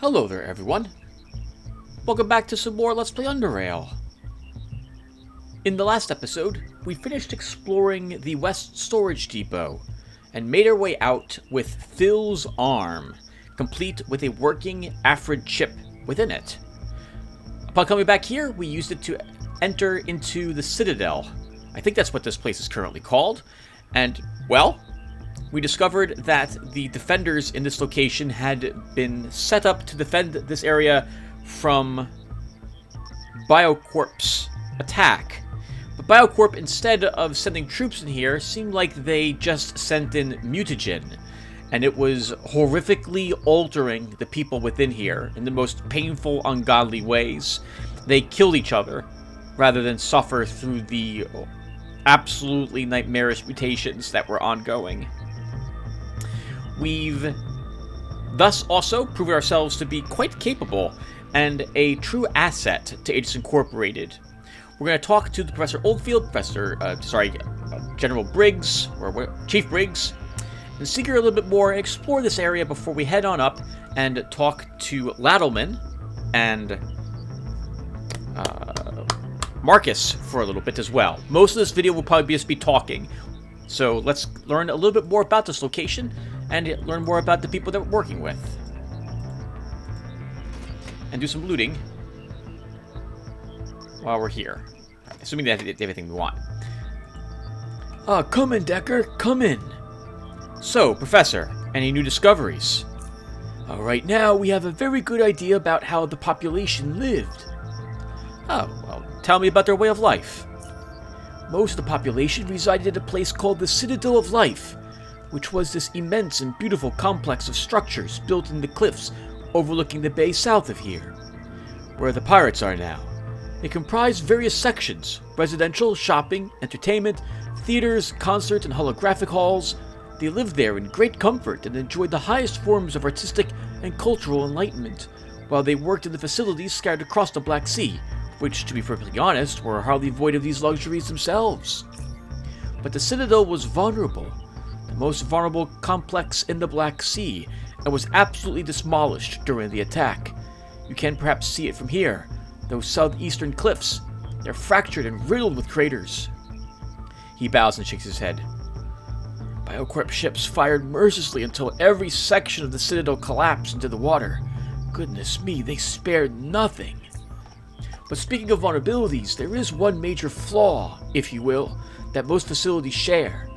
Hello there, everyone. Welcome back to some more Let's Play Underrail. In the last episode, we finished exploring the West Storage Depot and made our way out with Phil's arm, complete with a working Afrid chip within it. Upon coming back here, we used it to enter into the Citadel. I think that's what this place is currently called. And, well, we discovered that the defenders in this location had been set up to defend this area from Biocorp's attack. But Biocorp, instead of sending troops in here, seemed like they just sent in mutagen. And it was horrifically altering the people within here in the most painful, ungodly ways. They killed each other rather than suffer through the absolutely nightmarish mutations that were ongoing. We've thus also proven ourselves to be quite capable and a true asset to Aegis Incorporated. We're going to talk to the Professor Oldfield, General Briggs, or Chief Briggs, and Seeger a little bit more and explore this area before we head on up and talk to Ladelman and Marcus for a little bit as well. Most of this video will probably just be talking, so let's learn a little bit more about this location and learn more about the people that we're working with. And do some looting while we're here. Assuming they have everything we want. Come in, Decker, come in. So, Professor, any new discoveries? Right now, we have a very good idea about how the population lived. Oh, well, tell me about their way of life. Most of the population resided at a place called the Citadel of Life, which was this immense and beautiful complex of structures built in the cliffs overlooking the bay south of here, where the pirates are now. They comprise various sections: residential, shopping, entertainment, theaters, concerts, and holographic halls. They lived there in great comfort and enjoyed the highest forms of artistic and cultural enlightenment, while they worked in the facilities scattered across the Black Sea, which, to be perfectly honest, were hardly void of these luxuries themselves. But the Citadel was vulnerable, the most vulnerable complex in the Black Sea, and was absolutely demolished during the attack. You can perhaps see it from here. Those southeastern cliffs, they're fractured and riddled with craters. He bows and shakes his head. Biocorp ships fired mercilessly until every section of the Citadel collapsed into the water. Goodness me, they spared nothing. But speaking of vulnerabilities, there is one major flaw, if you will, that most facilities share,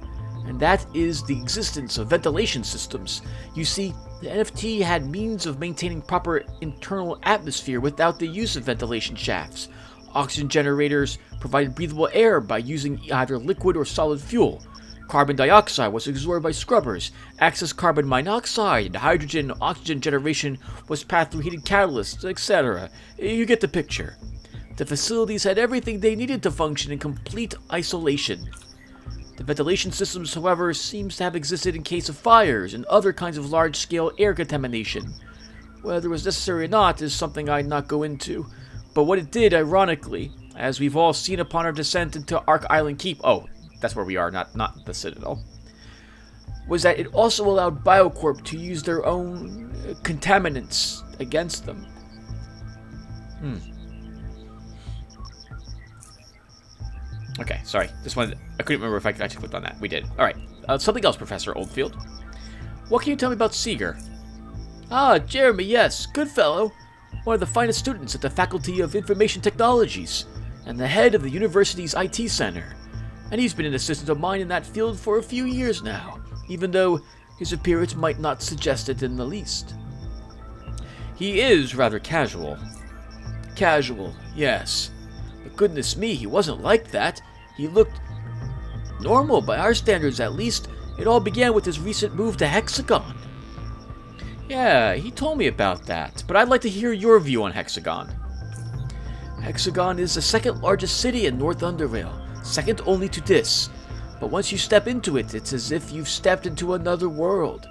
and that is the existence of ventilation systems. You see, the NFT had means of maintaining proper internal atmosphere without the use of ventilation shafts. Oxygen generators provided breathable air by using either liquid or solid fuel. Carbon dioxide was absorbed by scrubbers. Excess carbon monoxide and hydrogen and oxygen generation was passed through heated catalysts, etc. You get the picture. The facilities had everything they needed to function in complete isolation. The ventilation systems, however, seems to have existed in case of fires and other kinds of large-scale air contamination. Whether it was necessary or not is something I'd not go into, but what it did, ironically, as we've all seen upon our descent into Ark Island Keep, oh, that's where we are, not the Citadel, was that it also allowed Biocorp to use their own contaminants against them. Okay, sorry. This one, I couldn't remember if I actually clicked on that. We did. Alright. Something else, Professor Oldfield. What can you tell me about Seeger? Jeremy, yes. Good fellow. One of the finest students at the Faculty of Information Technologies, and the head of the university's IT center. And he's been an assistant of mine in that field for a few years now, even though his appearance might not suggest it in the least. He is rather casual. Casual, yes. But goodness me, he wasn't like that. He looked normal by our standards, at least. It all began with his recent move to Hexagon. Yeah, he told me about that, but I'd like to hear your view on Hexagon. Hexagon is the second largest city in North Underrail, second only to Dis. But once you step into it, it's as if you've stepped into another world.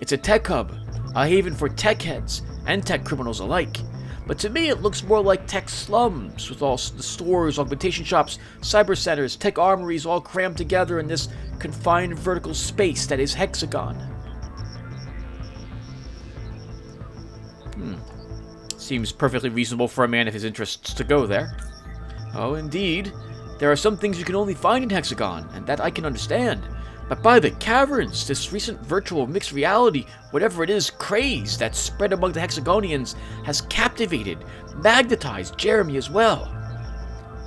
It's a tech hub, a haven for tech heads and tech criminals alike. But to me, it looks more like tech slums, with all the stores, augmentation shops, cyber centers, tech armories all crammed together in this confined vertical space that is Hexagon. Seems perfectly reasonable for a man of his interests to go there. Oh, indeed. There are some things you can only find in Hexagon, and that I can understand. But by the caverns, this recent virtual mixed reality, whatever it is, craze that spread among the Hexagonians has captivated, magnetized Jeremy as well.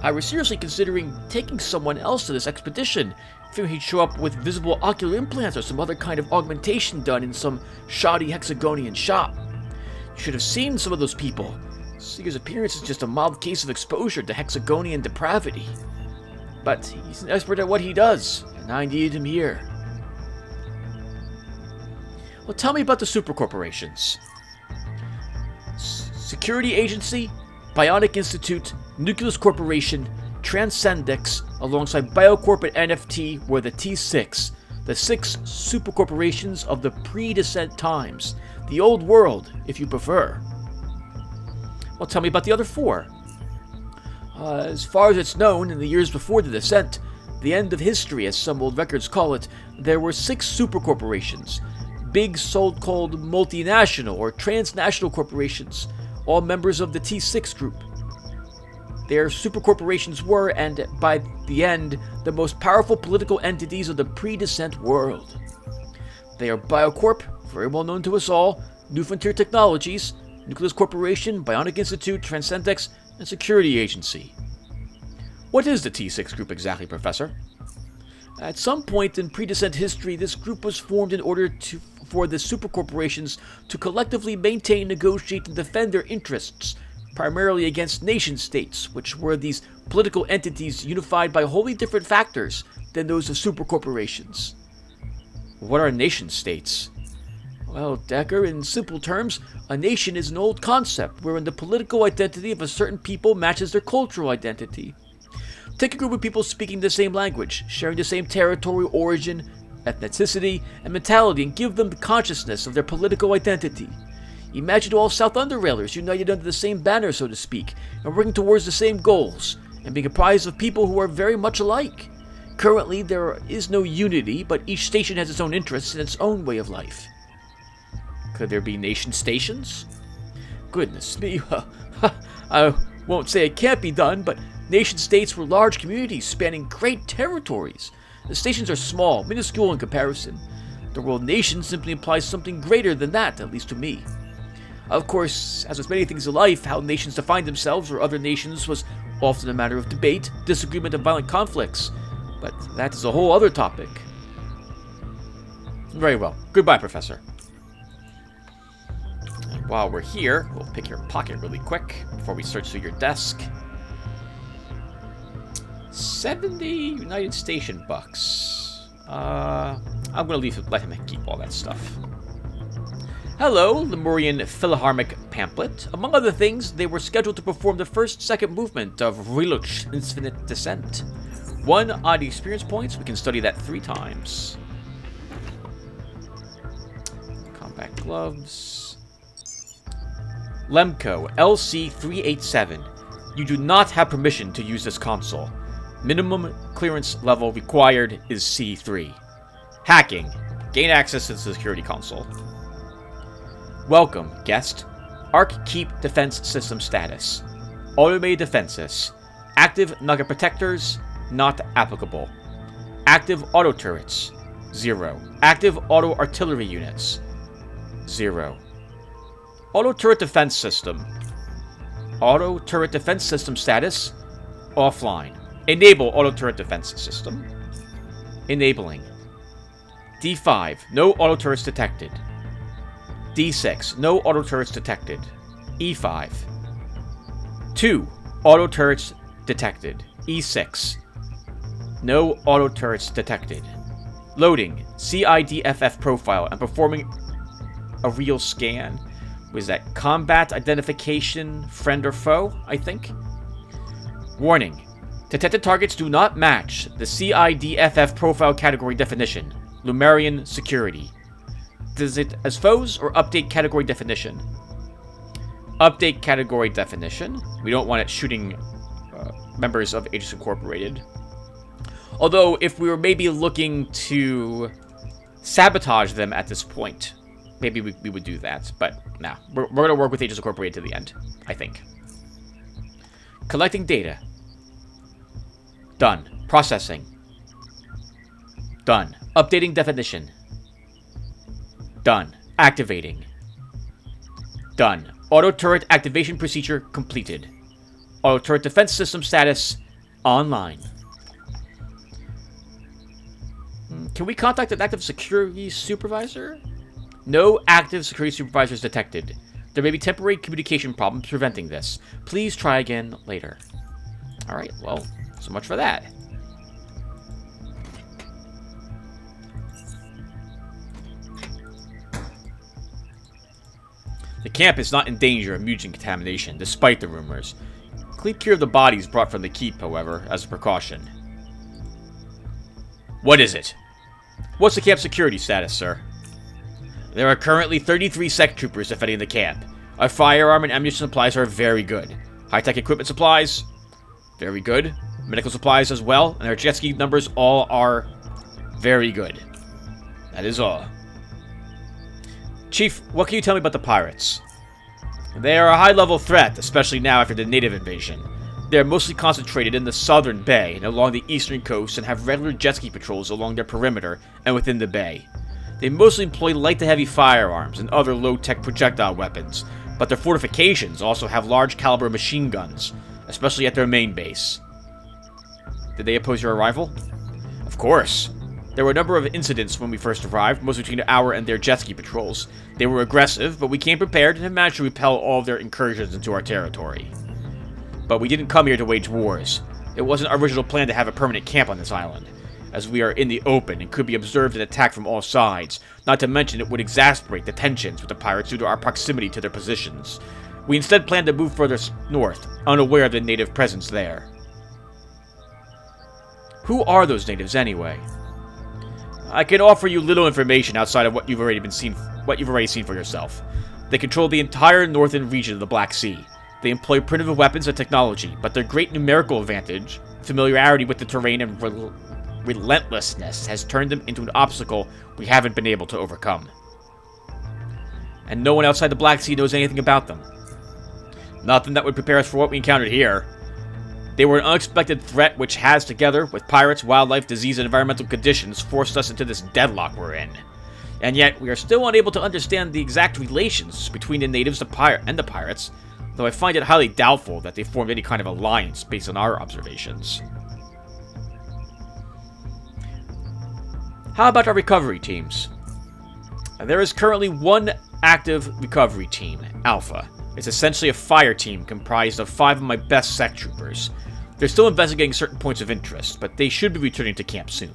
I was seriously considering taking someone else to this expedition, fearing he'd show up with visible ocular implants or some other kind of augmentation done in some shoddy Hexagonian shop. You should have seen some of those people. Seeger's appearance is just a mild case of exposure to Hexagonian depravity. But he's an expert at what he does, and I needed him here. Well, tell me about the supercorporations. Security Agency, Bionic Institute, Nucleus Corporation, Transcendex, alongside Biocorp and NFT were the T6, the 6 supercorporations of the pre-descent times, the old world, if you prefer. Well, tell me about the other 4. As far as it's known, in the years before the descent, the end of history as some old records call it, there were 6 supercorporations, big so-called multinational or transnational corporations, all members of the T6 group. Their supercorporations were, and by the end, the most powerful political entities of the pre-descent world. They are Biocorp, very well known to us all, New Frontier Technologies, Nucleus Corporation, Bionic Institute, Transcendex, and Security Agency. What is the T6 group exactly, Professor? At some point in pre-descent history, this group was formed in order for the supercorporations to collectively maintain, negotiate, and defend their interests, primarily against nation-states, which were these political entities unified by wholly different factors than those of supercorporations. What are nation-states? Well, Decker, in simple terms, a nation is an old concept wherein the political identity of a certain people matches their cultural identity. Take a group of people speaking the same language, sharing the same territory, origin, ethnicity, and mentality, and give them the consciousness of their political identity. Imagine all South Underrailers united under the same banner, so to speak, and working towards the same goals, and being comprised of people who are very much alike. Currently, there is no unity, but each station has its own interests and its own way of life. Could there be nation stations? Goodness me, I won't say it can't be done, but nation-states were large communities spanning great territories. The stations are small, minuscule in comparison. The word nation simply implies something greater than that, at least to me. Of course, as with many things in life, how nations define themselves or other nations was often a matter of debate, disagreement, and violent conflicts. But that is a whole other topic. Very well. Goodbye, Professor. And while we're here, we'll pick your pocket really quick before we search through your desk. 70 United Station bucks. I'm gonna let him keep all that stuff. Hello, Lemurian Philharmonic Pamphlet. Among other things, they were scheduled to perform the second movement of Reluch's Infinite Descent. 1 odd experience points. We can study that 3 times. Combat gloves. Lemco LC387. You do not have permission to use this console. Minimum clearance level required is C3. Hacking. Gain access to the security console. Welcome, guest. Arc Keep Defense System status. Automated defenses. Active nugget protectors. Not applicable. Active auto turrets. 0. Active auto artillery units. 0. Auto turret defense system. Auto turret defense system status. Offline. Enable auto turret defense system. Enabling. D5. No auto turrets detected. D6. No auto turrets detected. E5. 2. Auto turrets detected. E6. No auto turrets detected. Loading. CIDFF profile and performing a real scan. Was that combat identification, friend or foe, I think? Warning. Detected targets do not match the CIDFF profile category definition. Lumerian security. Does it as foes or update category definition? Update category definition. We don't want it shooting members of Aegis Incorporated. Although, if we were maybe looking to sabotage them at this point, maybe we would do that. But no, we're going to work with Agents Incorporated to the end, I think. Collecting data. Done. Processing. Done. Updating definition. Done. Activating. Done. Auto turret activation procedure completed. Auto turret defense system status online. Can we contact an active security supervisor? No active security supervisors detected. There may be temporary communication problems preventing this. Please try again later. Alright, well, so much for that. The camp is not in danger of mutagen contamination, despite the rumors. Keep clear of the bodies brought from the keep, however, as a precaution. What is it? What's the camp security status, sir? There are currently 33 sect troopers defending the camp. Our firearm and ammunition supplies are very good. High-tech equipment supplies? Very good. Medical supplies as well, and our jet ski numbers all are very good. That is all. Chief, what can you tell me about the pirates? They are a high-level threat, especially now after the native invasion. They are mostly concentrated in the southern bay and along the eastern coast and have regular jet ski patrols along their perimeter and within the bay. They mostly employ light to heavy firearms and other low-tech projectile weapons, but their fortifications also have large-caliber machine guns, especially at their main base. Did they oppose your arrival? Of course. There were a number of incidents when we first arrived, mostly between our and their jet ski patrols. They were aggressive, but we came prepared and have managed to repel all of their incursions into our territory. But we didn't come here to wage wars. It wasn't our original plan to have a permanent camp on this island, as we are in the open and could be observed and attacked from all sides, not to mention it would exacerbate the tensions with the pirates due to our proximity to their positions. We instead planned to move further north, unaware of the native presence there. Who are those natives anyway? I can offer you little information outside of what you've already seen for yourself. They control the entire northern region of the Black Sea. They employ primitive weapons and technology, but their great numerical advantage, familiarity with the terrain, and relentlessness has turned them into an obstacle we haven't been able to overcome. And no one outside the Black Sea knows anything about them. Nothing that would prepare us for what we encountered here. They were an unexpected threat which has, together with pirates, wildlife, disease, and environmental conditions, forced us into this deadlock we're in. And yet, we are still unable to understand the exact relations between the natives and the pirates, though I find it highly doubtful that they formed any kind of alliance based on our observations. How about our recovery teams? There is currently one active recovery team, Alpha. It's essentially a fire team comprised of 5 of my best sect troopers. They're still investigating certain points of interest, but they should be returning to camp soon.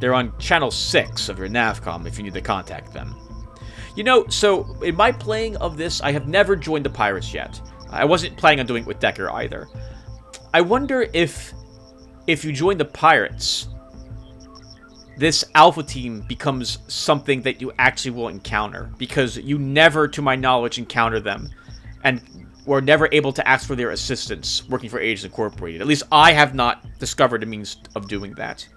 They're on Channel 6 of your Navcom if you need to contact them. You know, so in my playing of this, I have never joined the pirates yet. I wasn't planning on doing it with Decker either. I wonder if you join the pirates, this Alpha team becomes something that you actually will encounter, because you never, to my knowledge, encounter them, and were never able to ask for their assistance working for Agents Incorporated. At least I have not discovered a means of doing that.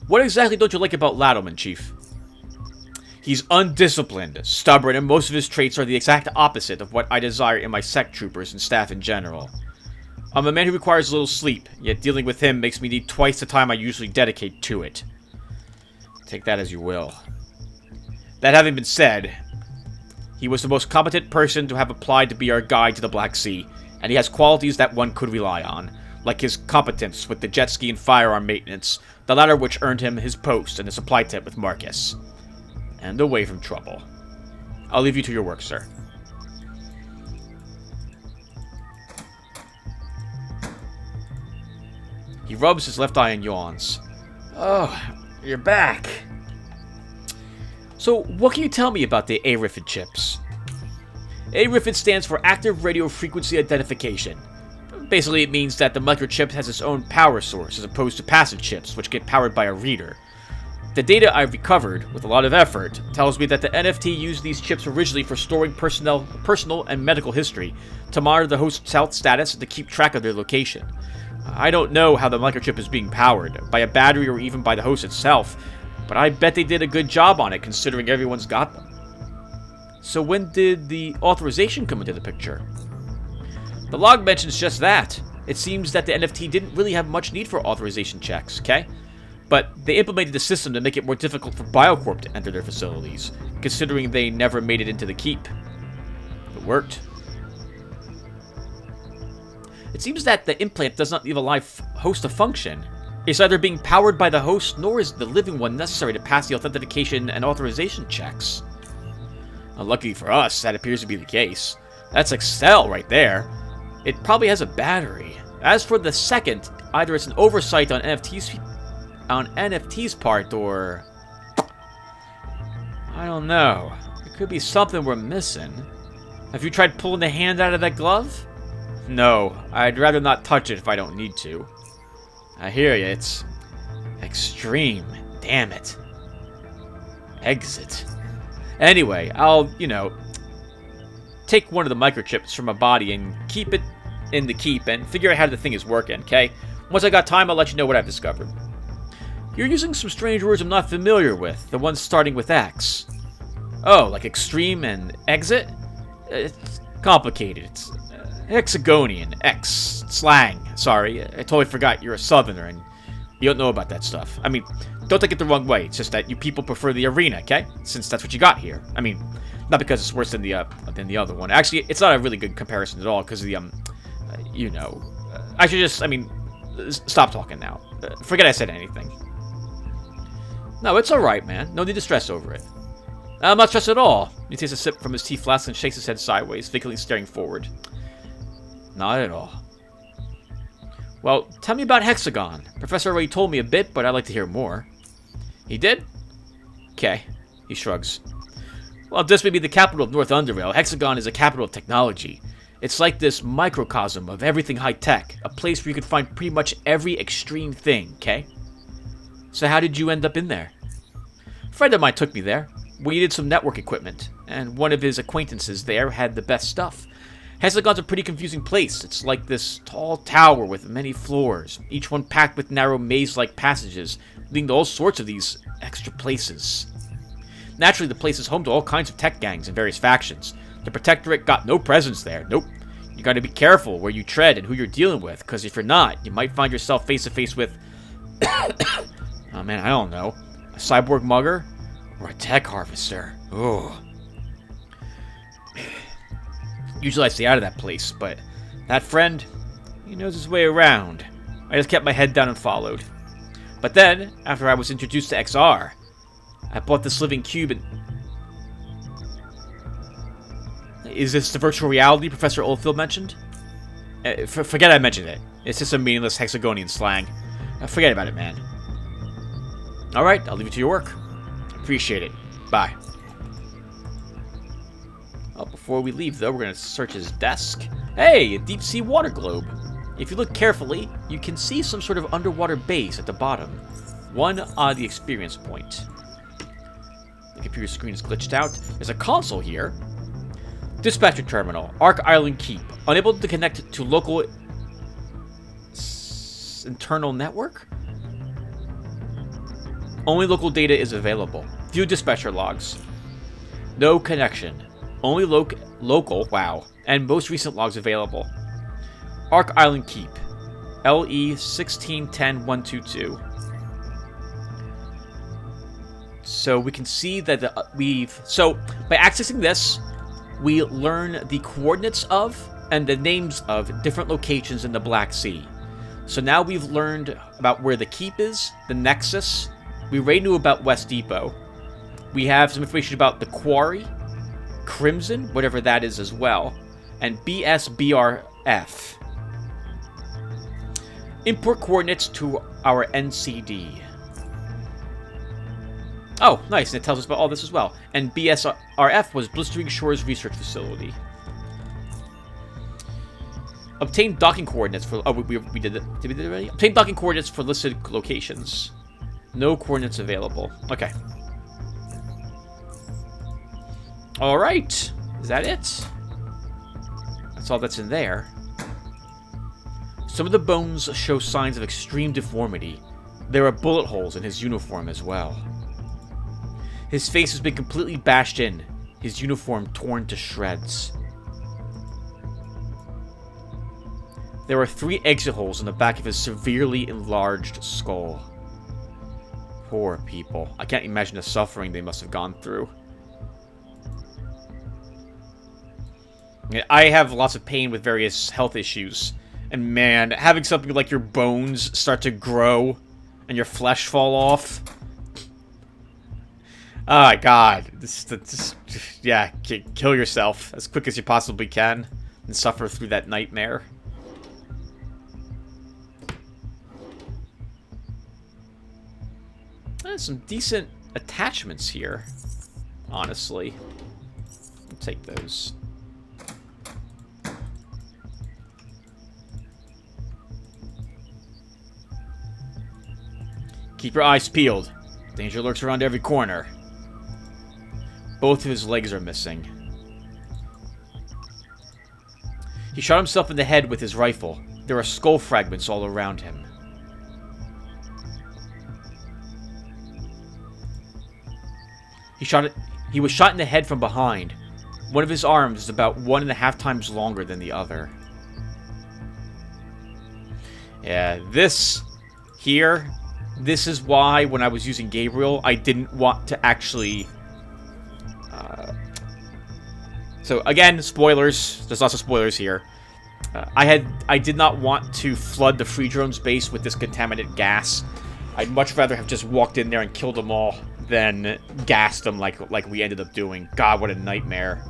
What exactly don't you like about Lattleman, Chief? He's undisciplined, stubborn, and most of his traits are the exact opposite of what I desire in my sect troopers and staff in general. I'm a man who requires little sleep, yet dealing with him makes me need twice the time I usually dedicate to it. Take that as you will. That having been said, he was the most competent person to have applied to be our guide to the Black Sea, and he has qualities that one could rely on, like his competence with the jet ski and firearm maintenance, the latter which earned him his post in the supply tent with Marcus. And away from trouble. I'll leave you to your work, sir. He rubs his left eye and yawns. Oh, you're back. So, what can you tell me about the ARIFID chips? ARIFID stands for Active Radio Frequency Identification. Basically, it means that the microchip has its own power source, as opposed to passive chips, which get powered by a reader. The data I've recovered, with a lot of effort, tells me that the NFT used these chips originally for storing personal and medical history, to monitor the host's health status, and to keep track of their location. I don't know how the microchip is being powered, by a battery or even by the host itself, but I bet they did a good job on it considering everyone's got them. So when did the authorization come into the picture? The log mentions just that. It seems that the NFT didn't really have much need for authorization checks, okay? But they implemented the system to make it more difficult for Biocorp to enter their facilities, considering they never made it into the keep. It worked. It seems that the implant does not leave a live host to function. It's either being powered by the host, nor is the living one necessary to pass the authentication and authorization checks. Unlucky for us, that appears to be the case. That's Excel right there. It probably has a battery. As for the second, either it's an oversight on NFT's part, or I don't know. It could be something we're missing. Have you tried pulling the hand out of that glove? No, I'd rather not touch it if I don't need to. I hear you, it's extreme. Damn it. Exit. Anyway, I'll, take one of the microchips from my body and keep it in the keep and figure out how the thing is working, okay? Once I got time, I'll let you know what I've discovered. You're using some strange words I'm not familiar with, the ones starting with X. Oh, like extreme and exit? It's complicated. It's hexagonian, X, slang. Sorry, I totally forgot you're a southerner and you don't know about that stuff. I mean, don't take it the wrong way. It's just that you people prefer the arena, okay? Since that's what you got here. I mean, not because it's worse than the other one. Actually, it's not a really good comparison at all because of the I should just, stop talking now. Forget I said anything. No, it's alright, man. No need to stress over it. I'm not stressed at all. He takes a sip from his tea flask and shakes his head sideways, vacantly staring forward. Not at all. Well, tell me about Hexagon. Professor already told me a bit, but I'd like to hear more. He did? Okay. He shrugs. Well, this may be the capital of North Underrail. Hexagon is a capital of technology. It's like this microcosm of everything high-tech. A place where you can find pretty much every extreme thing, okay? So how did you end up in there? A friend of mine took me there. We needed some network equipment, and one of his acquaintances there had the best stuff. Hexagon's a pretty confusing place. It's like this tall tower with many floors, each one packed with narrow maze-like passages, leading to all sorts of these extra places. Naturally, the place is home to all kinds of tech gangs and various factions. The Protectorate got no presence there. Nope. You gotta be careful where you tread and who you're dealing with, because if you're not, you might find yourself face-to-face with... oh man, I don't know. A cyborg mugger? Or a tech harvester. Ugh. Usually I stay out of that place, but that friend, he knows his way around. I just kept my head down and followed. But then, after I was introduced to XR, I bought this living cube and... Is this the virtual reality Professor Oldfield mentioned? Forget I mentioned it. It's just some meaningless hexagonian slang. Forget about it, man. Alright, I'll leave you to your work. Appreciate it. Bye. Oh, before we leave, though, we're going to search his desk. Hey, a deep-sea water globe. If you look carefully, you can see some sort of underwater base at the bottom. One on the experience point. The computer screen is glitched out. There's a console here. Dispatcher terminal. Ark Island Keep. Unable to connect to local... internal network? Only local data is available. View dispatcher logs. No connection. Only local, wow, and most recent logs available. Ark Island Keep. LE 1610122. So we can see that so by accessing this, we learn the coordinates of and the names of different locations in the Black Sea. So now we've learned about where the keep is, the Nexus. We already knew about West Depot. We have some information about the quarry, Crimson, whatever that is as well, and BSBRF. Import coordinates to our NCD. Oh, nice, and it tells us about all this as well. And BSRF was Blistering Shores Research Facility. Obtain docking coordinates for... Oh, we did it. Did we do it already? Obtain docking coordinates for listed locations. No coordinates available. Okay. Alright. Is that it? That's all that's in there. Some of the bones show signs of extreme deformity. There are bullet holes in his uniform as well. His face has been completely bashed in, his uniform torn to shreds. There are 3 exit holes in the back of his severely enlarged skull. Poor people. I can't imagine the suffering they must have gone through. I have lots of pain with various health issues. And man, having something like your bones start to grow and your flesh fall off. Oh my god. Yeah, kill yourself as quick as you possibly can and suffer through that nightmare. There's some decent attachments here, honestly. I'll take those. Keep your eyes peeled. Danger lurks around every corner. Both of his legs are missing. He shot himself in the head with his rifle. There are skull fragments all around him. He was shot in the head from behind. One of his arms is about 1.5 times longer than the other. Yeah, this is why when I was using Gabriel, I didn't want to actually... So again, spoilers. There's lots of spoilers here. I did not want to flood the Free Drone's base with this contaminated gas. I'd much rather have just walked in there and killed them all than gassed them like we ended up doing. God, what a nightmare.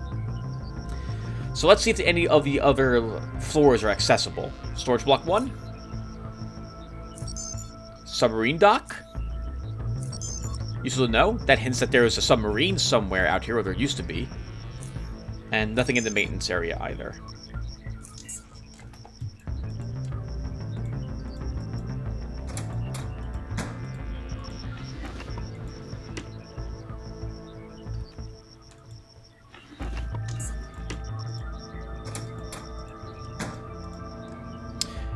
So let's see if any of the other floors are accessible. Storage block 1. Submarine dock. Useful to know. That hints that there is a submarine somewhere out here, or there used to be. And nothing in the maintenance area either.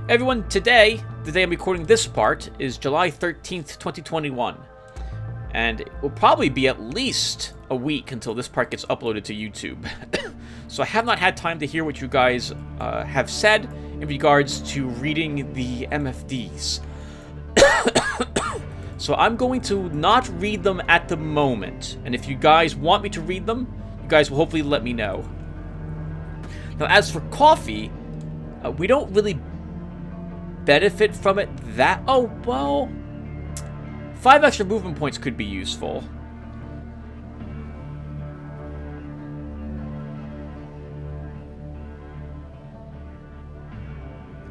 Everyone, today, the day I'm recording this part, is July 13th, 2021. And it will probably be at least a week until this part gets uploaded to YouTube. So I have not had time to hear what you guys have said in regards to reading the MFDs. So I'm going to not read them at the moment. And if you guys want me to read them, you guys will hopefully let me know. Now, as for coffee, we don't really benefit from it that... Oh, well... 5 extra movement points could be useful.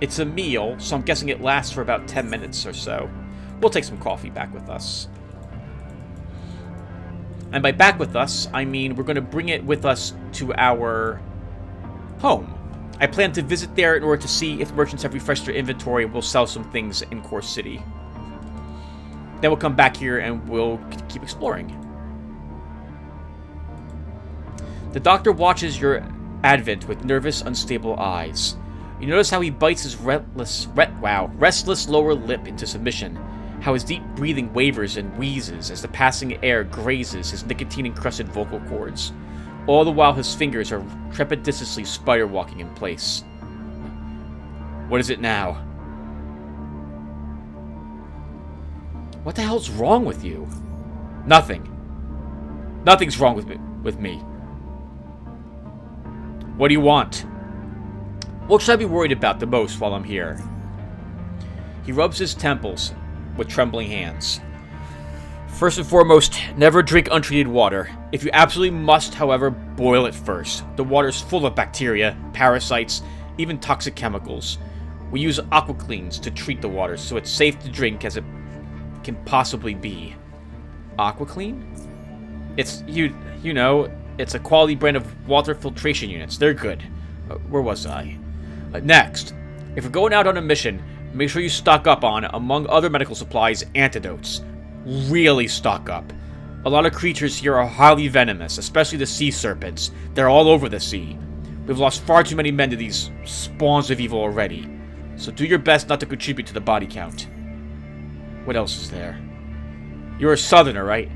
It's a meal, so I'm guessing it lasts for about 10 minutes or so. We'll take some coffee back with us. And by back with us, I mean we're going to bring it with us to our home. I plan to visit there in order to see if merchants have refreshed their inventory and we'll sell some things in Core City. Then we'll come back here and we'll keep exploring. The doctor watches your advent with nervous, unstable eyes. You notice how he bites his restless lower lip into submission, how his deep breathing wavers and wheezes as the passing air grazes his nicotine-encrusted vocal cords. All the while his fingers are trepidatiously spider-walking in place. What is it now? What the hell's wrong with you? Nothing. Nothing's wrong with me. What do you want? What should I be worried about the most while I'm here? He rubs his temples with trembling hands. First and foremost, never drink untreated water. If you absolutely must, however, boil it first. The water's full of bacteria, parasites, even toxic chemicals. We use AquaCleans to treat the water, so it's safe to drink as it can possibly be. AquaClean? It's, you know, it's a quality brand of water filtration units. They're good. Where was I? Next, if you're going out on a mission, make sure you stock up on, among other medical supplies, antidotes. Really stock up. A lot of creatures here are highly venomous, especially the sea serpents. They're all over the sea. We've lost far too many men to these spawns of evil already. So do your best not to contribute to the body count. What else is there? You're a southerner, right?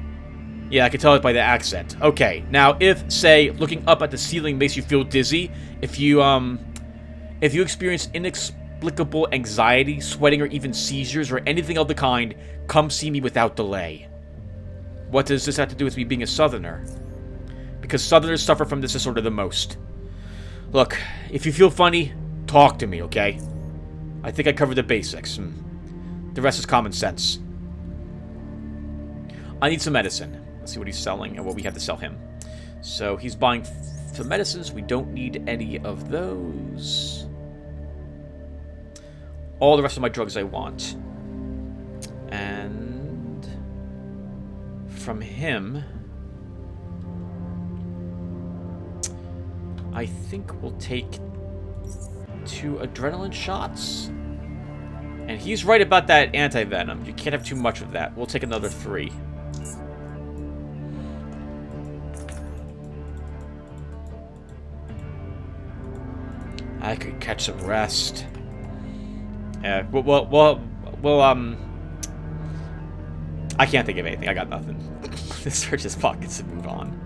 Yeah, I can tell it by the accent. Okay, now if, say, looking up at the ceiling makes you feel dizzy, if you experience inexplicable anxiety, sweating, or even seizures, or anything of the kind, come see me without delay. What does this have to do with me being a Southerner? Because Southerners suffer from this disorder the most. Look, if you feel funny, talk to me, okay? I think I covered the basics. The rest is common sense. I need some medicine. Let's see what he's selling and what we have to sell him. So he's buying some medicines. We don't need any of those. All the rest of my drugs I want. And from him, I think we'll take 2 adrenaline shots. And he's right about that anti-venom. You can't have too much of that. We'll take another 3. I could catch some rest. Well, I can't think of anything. I got nothing. Let's search his pockets and move on.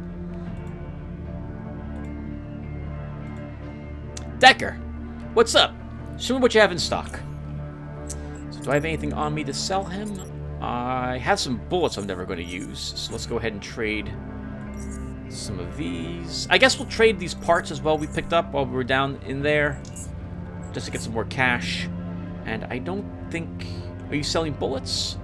Decker, what's up? Show me what you have in stock. So do I have anything on me to sell him? I have some bullets I'm never going to use. So let's go ahead and trade some of these. I guess we'll trade these parts as well we picked up while we were down in there. Just to get some more cash. And I don't think... Are you selling bullets?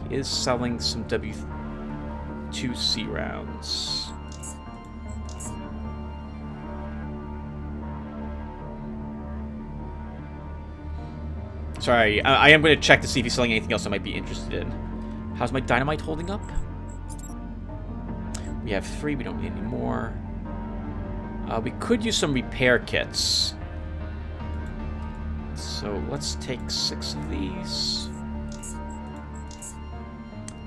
He is selling some W2C rounds. Sorry, I am going to check to see if he's selling anything else I might be interested in. How's my dynamite holding up? We have 3, we don't need any more. We could use some repair kits. So let's take 6 of these.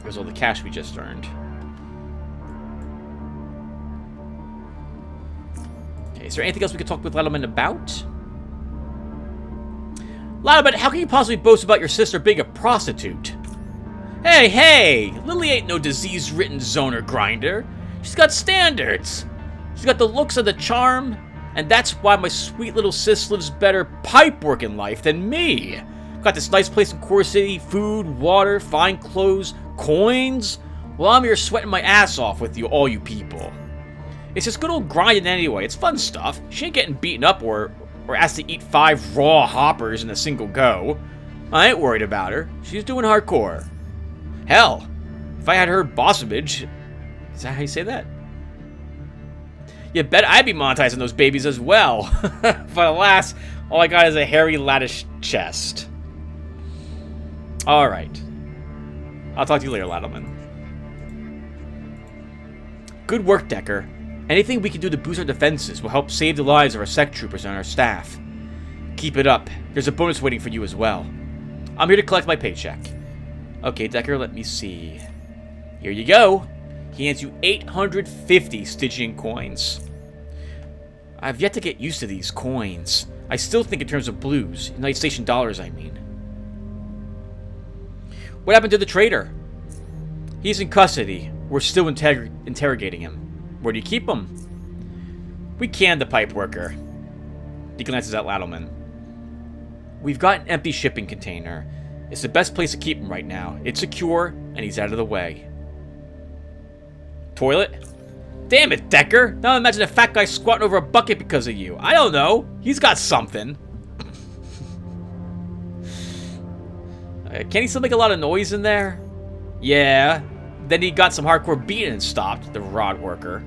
Here's all the cash we just earned. Okay, is there anything else we could talk with Letterman about? Letterman, how can you possibly boast about your sister being a prostitute? Hey! Lily ain't no disease-ridden zoner grinder. She's got standards. She's got the looks and the charm, and that's why my sweet little sis lives better pipe-working life than me. Got this nice place in Core City, food, water, fine clothes, coins. Well, I'm here sweating my ass off with you, all you people. It's just good old grinding anyway. It's fun stuff. She ain't getting beaten up or asked to eat 5 raw hoppers in a single go. I ain't worried about her. She's doing hardcore. Hell, if I had her bossomage... Is that how you say that? You bet I'd be monetizing those babies as well. But alas, all I got is a hairy lattice chest. Alright. I'll talk to you later, Lattleman. Good work, Decker. Anything we can do to boost our defenses will help save the lives of our sec troopers and our staff. Keep it up. There's a bonus waiting for you as well. I'm here to collect my paycheck. Okay, Decker, let me see. Here you go. He hands you 850 Stygian coins. I've yet to get used to these coins. I still think in terms of blues. United Station dollars, I mean. What happened to the trader? He's in custody. We're still interrogating him. Where do you keep him? We canned the pipe worker. He glances at Lattleman. We've got an empty shipping container. It's the best place to keep him right now. It's secure, and he's out of the way. Toilet? Damn it, Decker! Now imagine a fat guy squatting over a bucket because of you. I don't know. He's got something. Can he still make a lot of noise in there? Yeah. Then he got some hardcore beating and stopped, the rod worker.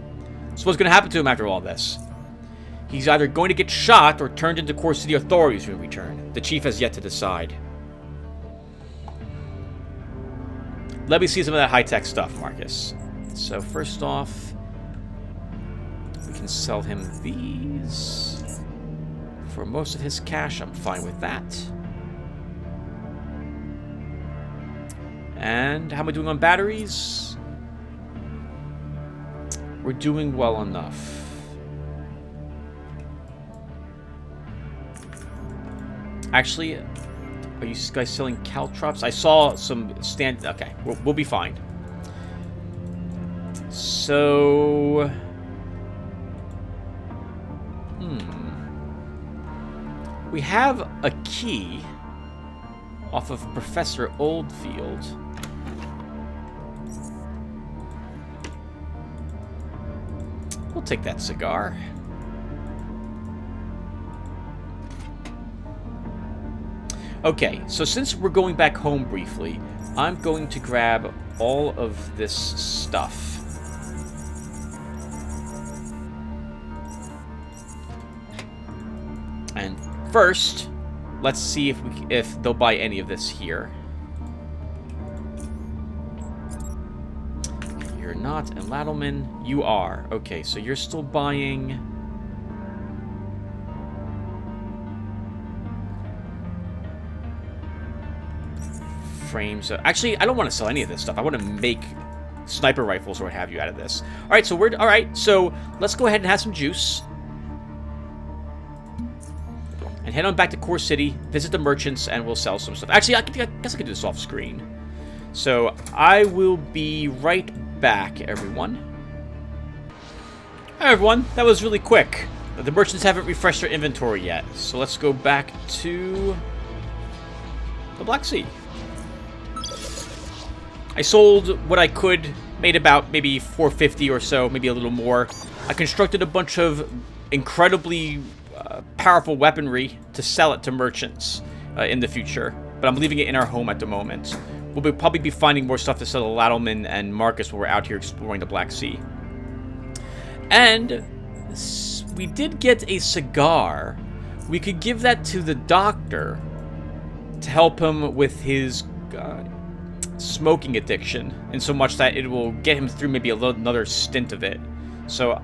So what's going to happen to him after all this? He's either going to get shot or turned into Core City authorities when we return. The chief has yet to decide. Let me see some of that high-tech stuff, Marcus. So first off, we can sell him these. For most of his cash, I'm fine with that. And how am I doing on batteries? We're doing well enough. Actually, are you guys selling caltrops? I saw some stand... Okay, we'll be fine. So... We have a key off of Professor Oldfield. We'll take that cigar. Okay, so since we're going back home briefly, I'm going to grab all of this stuff. And first, let's see if they'll buy any of this here. You're not, and Lattleman, you are. Okay, so you're still buying... frames. Actually, I don't want to sell any of this stuff. I want to make sniper rifles or what have you out of this. All right, so let's go ahead and have some juice. And head on back to Core City, visit the merchants, and we'll sell some stuff. Actually, I guess I could do this off screen. So I will be right back, everyone. Hi, everyone. That was really quick. The merchants haven't refreshed their inventory yet. So let's go back to the Black Sea. I sold what I could, made about maybe 450 or so, maybe a little more. I constructed a bunch of incredibly powerful weaponry to sell it to merchants in the future, but I'm leaving it in our home at the moment. We'll probably be finding more stuff to sell to Lattleman and Marcus when we're out here exploring the Black Sea. And we did get a cigar. We could give that to the doctor to help him with his... smoking addiction, in so much that it will get him through maybe another stint of it. So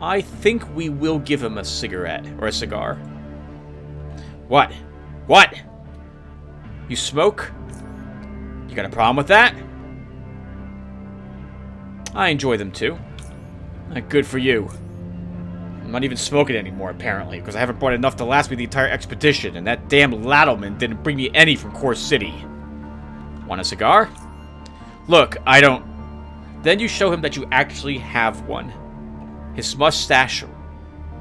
I think we will give him a cigarette or a cigar. What? What? You smoke? You got a problem with that? I enjoy them too. Good for you. I'm not even smoking anymore, apparently, because I haven't brought enough to last me the entire expedition, and that damn Lattleman didn't bring me any from Core City. Want a cigar? Look, I don't... Then you show him that you actually have one. His mustache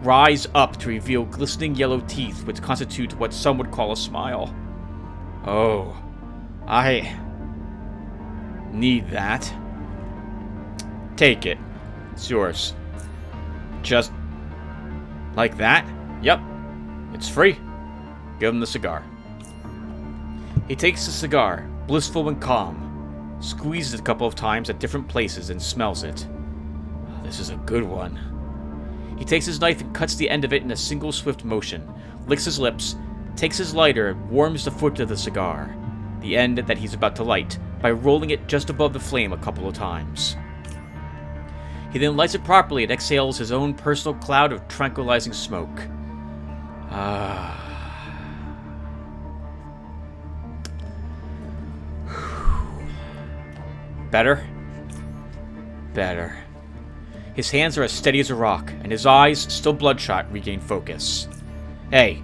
rise up to reveal glistening yellow teeth which constitute what some would call a smile. Oh, I need that. Take it. It's yours. Just like that? Yep. It's free. Give him the cigar. He takes the cigar, blissful and calm, squeezes it a couple of times at different places and smells it. Oh, this is a good one. He takes his knife and cuts the end of it in a single swift motion, licks his lips, takes his lighter and warms the foot of the cigar, the end that he's about to light, by rolling it just above the flame a couple of times. He then lights it properly and exhales his own personal cloud of tranquilizing smoke. Better? Better. His hands are as steady as a rock, and his eyes, still bloodshot, regain focus. Hey,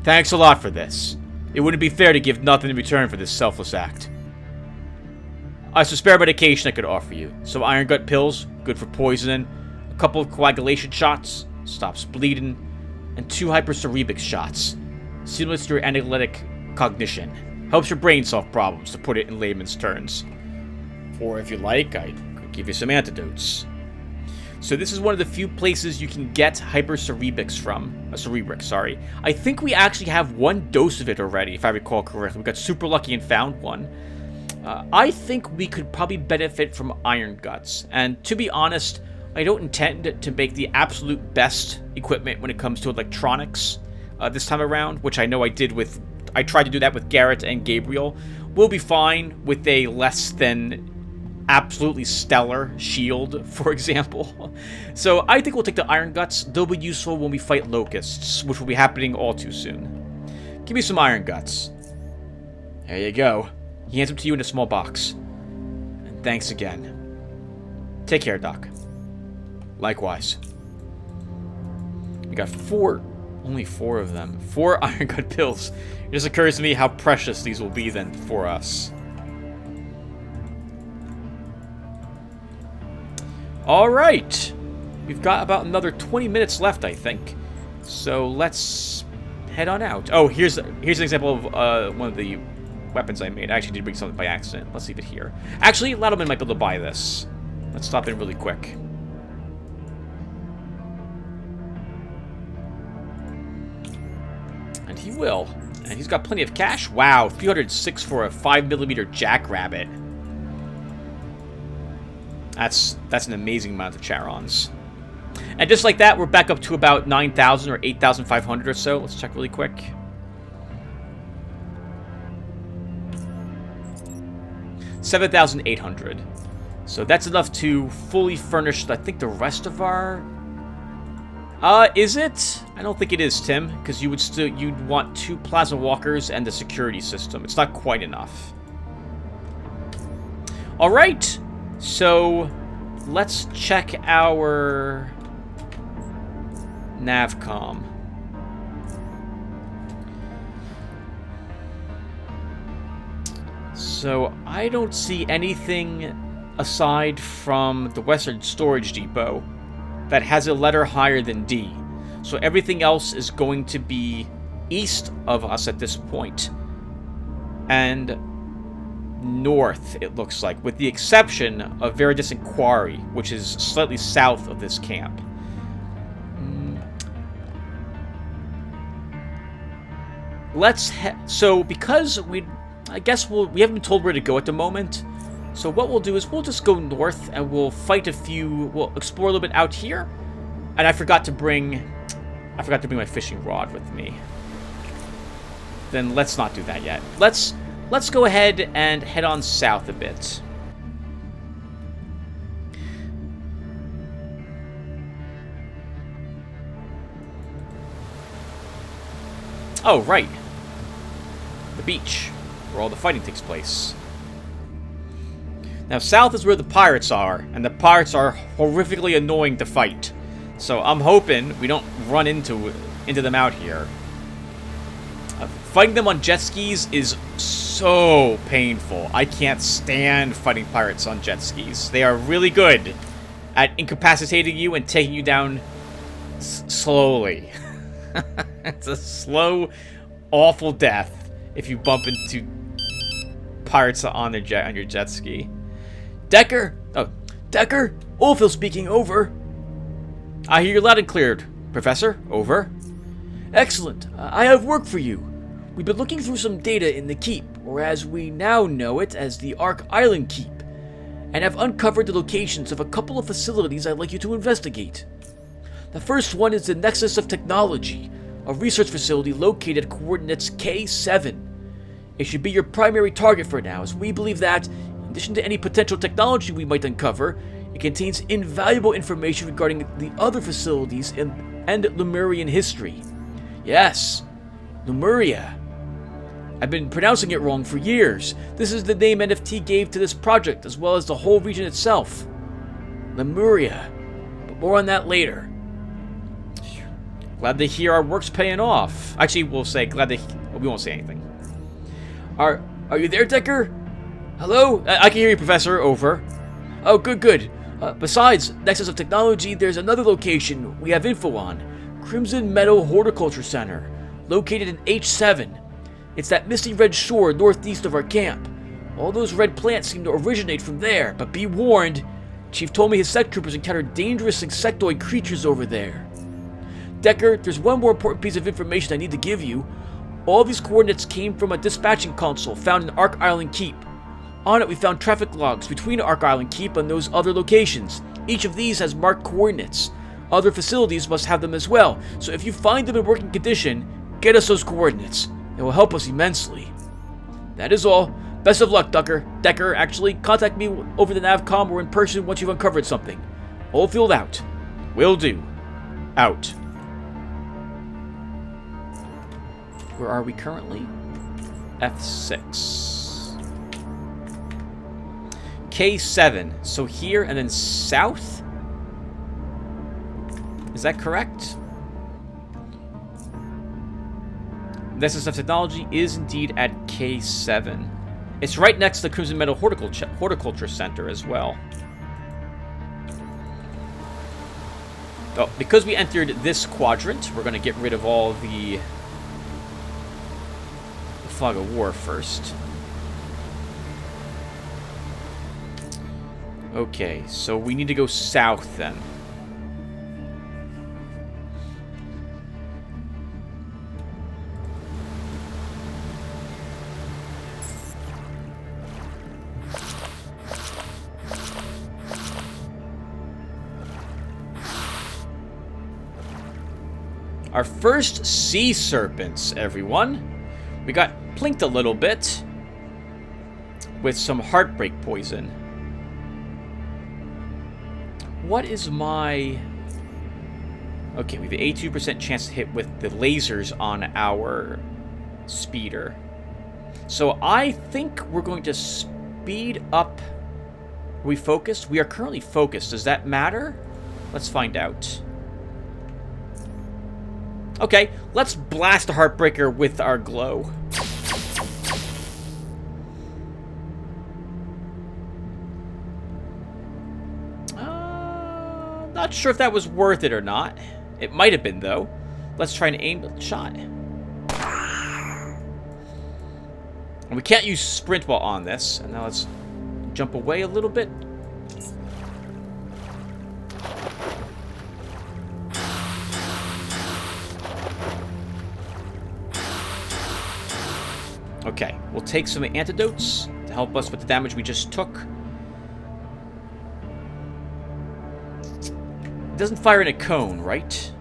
thanks a lot for this. It wouldn't be fair to give nothing in return for this selfless act. I have some spare medication I could offer you. Some iron gut pills, good for poisoning, a couple of coagulation shots, stops bleeding, and 2 hypercerebic shots. Stimulates your analytic cognition. Helps your brain solve problems, to put it in layman's terms. Or if you like, I could give you some antidotes. So this is one of the few places you can get hypercerebics from. Cerebric, sorry. I think we actually have 1 dose of it already, if I recall correctly. We got super lucky and found one. I think we could probably benefit from iron guts. And to be honest, I don't intend to make the absolute best equipment when it comes to electronics this time around, which I know I did with... I tried to do that with Garrett and Gabriel. We'll be fine with a less than absolutely stellar shield, for example. So I think we'll take the iron guts. They'll be useful when we fight locusts, which will be happening all too soon. Give me some iron guts. There you go. He hands them to you in a small box. And thanks again. Take care, Doc. Likewise. We got 4... Only 4 of them. 4 iron gut pills. It just occurs to me how precious these will be then for us. Alright. We've got about another 20 minutes left, I think. So let's head on out. Oh, here's an example of one of the weapons I made. I actually did bring something by accident. Let's leave it here. Actually, Ladleman might be able to buy this. Let's stop in really quick. And he will. And he's got plenty of cash. Wow, 306 for a 5mm jackrabbit. That's an amazing amount of charons. And just like that, we're back up to about 9,000 or 8,500 or so. Let's check really quick. $7,800. So that's enough to fully furnish, I think, the rest of our... is it? I don't think it is, Tim, because you'd want 2 plasma walkers and the security system. It's not quite enough. All right. So let's check our Navcom. So I don't see anything aside from the Western Storage Depot that has a letter higher than D. So everything else is going to be east of us at this point. And north, it looks like, with the exception of very distant Quarry, which is slightly south of this camp. So because I guess we haven't been told where to go at the moment. So what we'll do is we'll just go north and we'll we'll explore a little bit out here. And I forgot to bring my fishing rod with me. Then let's not do that yet. Let's go ahead and head on south a bit. Oh, right. The beach, where all the fighting takes place. Now, south is where the pirates are, and the pirates are horrifically annoying to fight. So I'm hoping we don't run into them out here. Fighting them on jet skis is so painful. I can't stand fighting pirates on jet skis. They are really good at incapacitating you and taking you down slowly. It's a slow, awful death if you bump into pirates on your jet ski. Decker? Oh, Decker? Oldfield speaking, over. I hear you loud and clear, Professor. Over. Excellent. I have work for you. We've been looking through some data in the Keep, or as we now know it as the Ark Island Keep, and have uncovered the locations of a couple of facilities I'd like you to investigate. The first one is the Nexus of Technology, a research facility located at coordinates K7. It should be your primary target for now, as we believe that, in addition to any potential technology we might uncover, it contains invaluable information regarding the other facilities and Lemurian history. Yes, Lemuria. I've been pronouncing it wrong for years. This is the name NFT gave to this project, as well as the whole region itself. Lemuria. But more on that later. Glad to hear our work's paying off. Actually, we'll say we won't say anything. Are you there, Decker? Hello? I can hear you, Professor. Over. Oh, good. Besides Nexus of Technology, there's another location we have info on. Crimson Meadow Horticulture Center, located in H7. It's that misty red shore northeast of our camp. All those red plants seem to originate from there, but be warned, Chief told me his sect troopers encountered dangerous insectoid creatures over there. Decker, there's one more important piece of information I need to give you. All these coordinates came from a dispatching console found in Ark Island Keep. On it, we found traffic logs between Ark Island Keep and those other locations. Each of these has marked coordinates. Other facilities must have them as well, so if you find them in working condition, get us those coordinates. It will help us immensely. That is all. Best of luck, Decker. Actually, contact me over the Navcom or in person once you've uncovered something. Oldfield out. Will do. Out. Where are we currently? F6. K7. So here and then south? Is that correct? Nexus of Technology is indeed at K7. It's right next to the Crimson Meadow Horticulture Center as well. Oh, because we entered this quadrant, we're going to get rid of all the fog of war first. Okay, so we need to go south then. Our first sea serpents, everyone. We got plinked a little bit with some heartbreak poison. What is my... Okay, we have an 82% chance to hit with the lasers on our speeder. So I think we're going to speed up. Are we focused? We are currently focused. Does that matter? Let's find out. Okay, let's blast the Heartbreaker with our glow. Not sure if that was worth it or not. It might have been, though. Let's try and aim the shot. And we can't use sprint while on this. And now let's jump away a little bit. Okay, we'll take some antidotes to help us with the damage we just took. It doesn't fire in a cone, right?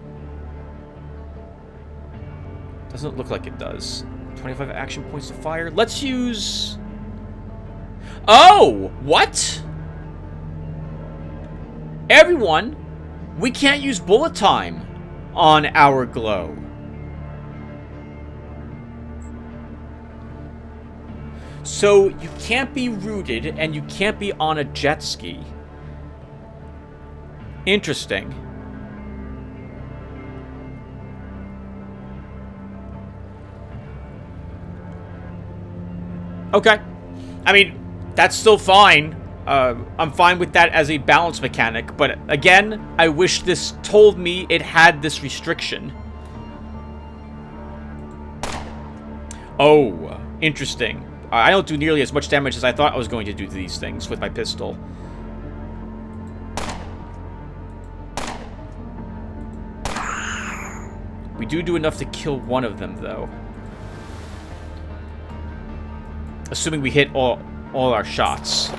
Doesn't look like it does. 25 action points to fire. Let's use... Oh! What? Everyone, we can't use bullet time on our glow. So you can't be rooted and you can't be on a jet ski. Interesting. Okay. I mean, that's still fine. I'm fine with that as a balance mechanic. But again, I wish this told me it had this restriction. Oh, interesting. I don't do nearly as much damage as I thought I was going to do to these things with my pistol. We do enough to kill one of them, though. Assuming we hit all our shots.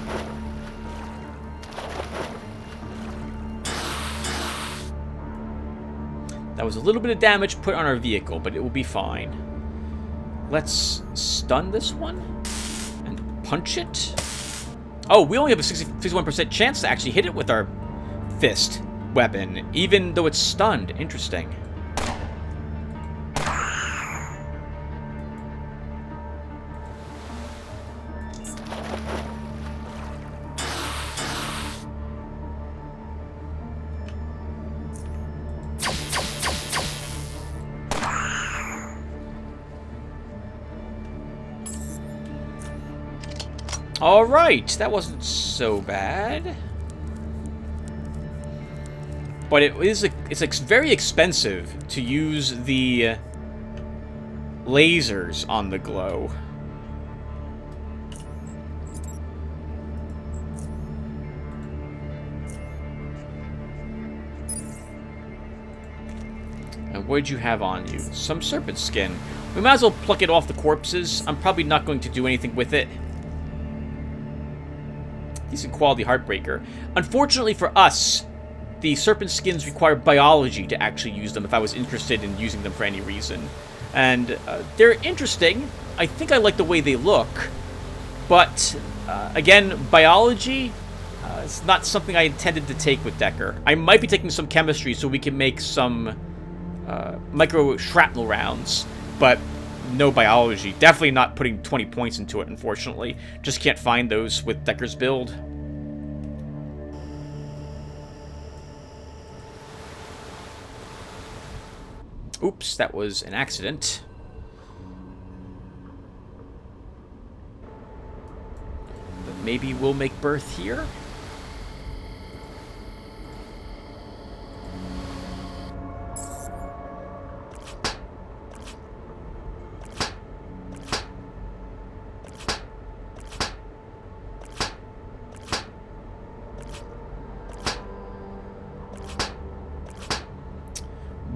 That was a little bit of damage put on our vehicle, but it will be fine. Let's stun this one and punch it. Oh, we only have a 61% chance to actually hit it with our fist weapon, even though it's stunned. Interesting. Alright, that wasn't so bad. But it's very expensive to use the lasers on the glow. And what did you have on you? Some serpent skin. We might as well pluck it off the corpses. I'm probably not going to do anything with it. Decent quality Heartbreaker. Unfortunately for us, the serpent skins require biology to actually use them if I was interested in using them for any reason. And they're interesting. I think I like the way they look. But, again, biology is not something I intended to take with Decker. I might be taking some chemistry so we can make some micro shrapnel rounds. But no biology. Definitely not putting 20 points into it, unfortunately. Just can't find those with Decker's build. Oops, that was an accident. But maybe we'll make berth here.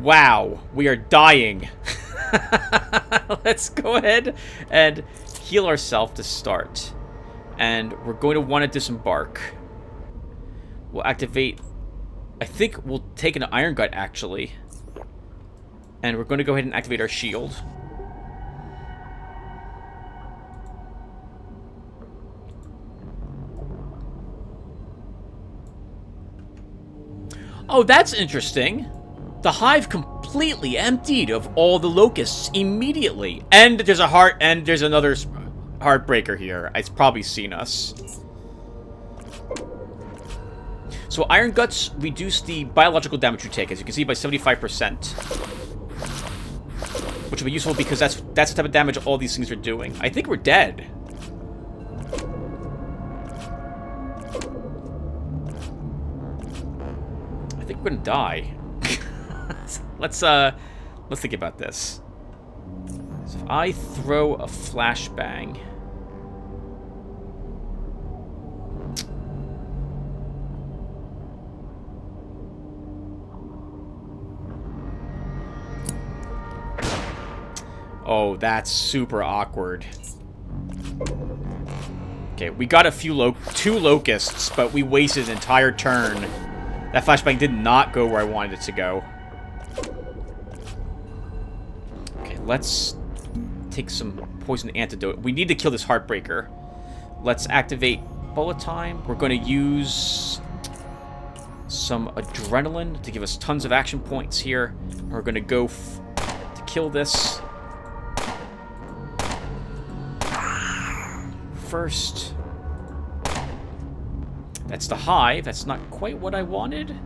Wow, we are dying. Let's go ahead and heal ourselves to start. And we're going to want to disembark. We'll activate... I think we'll take an Iron Gut, actually. And we're going to go ahead and activate our shield. Oh, that's interesting. The hive completely emptied of all the locusts immediately. And there's another heartbreaker here. It's probably seen us. So Iron Guts reduce the biological damage you take, as you can see, by 75%. Which will be useful because that's the type of damage all these things are doing. I think we're dead. I think we're gonna die. Let's think about this. So if I throw a flashbang. Oh, that's super awkward. Okay, we got two locusts, but we wasted an entire turn. That flashbang did not go where I wanted it to go. Okay, let's take some poison antidote. We need to kill this Heartbreaker. Let's activate bullet time. We're going to use some adrenaline to give us tons of action points here. We're going to go to kill this. First. That's the hive. That's not quite what I wanted.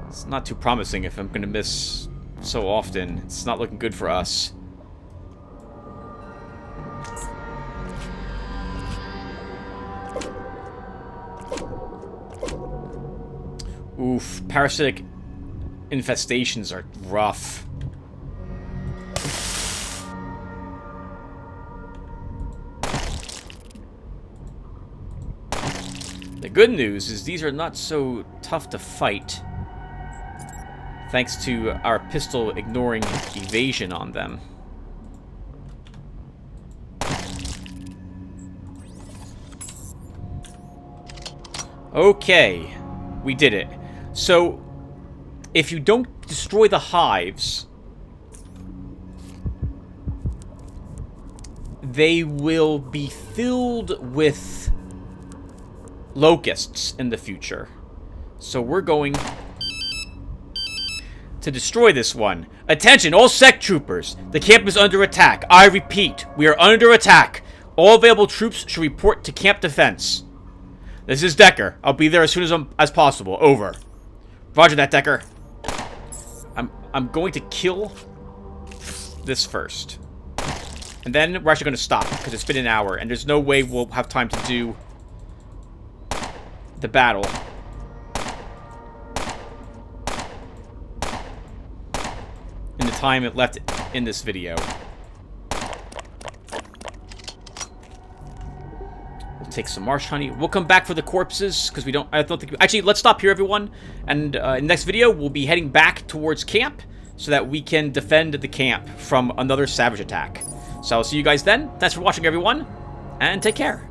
It's not too promising if I'm going to miss so often. It's not looking good for us. Oof, parasitic infestations are rough. The good news is these are not so tough to fight, thanks to our pistol ignoring evasion on them. Okay, we did it. So, if you don't destroy the hives, they will be filled with locusts in the future. So we're going to destroy this one. Attention, all sect troopers. The camp is under attack. I repeat, we are under attack. All available troops should report to camp defense. This is Decker. I'll be there as soon as possible. Over. Roger that, Decker. I'm going to kill this first. And then we're actually going to stop, because it's been an hour, and there's no way we'll have time to do the battle. In the time it left in this video. We'll take some marsh honey. We'll come back for the corpses, because I don't think... Actually, let's stop here, everyone. And in the next video, we'll be heading back towards camp, so that we can defend the camp from another savage attack. So I'll see you guys then. Thanks for watching, everyone, and take care.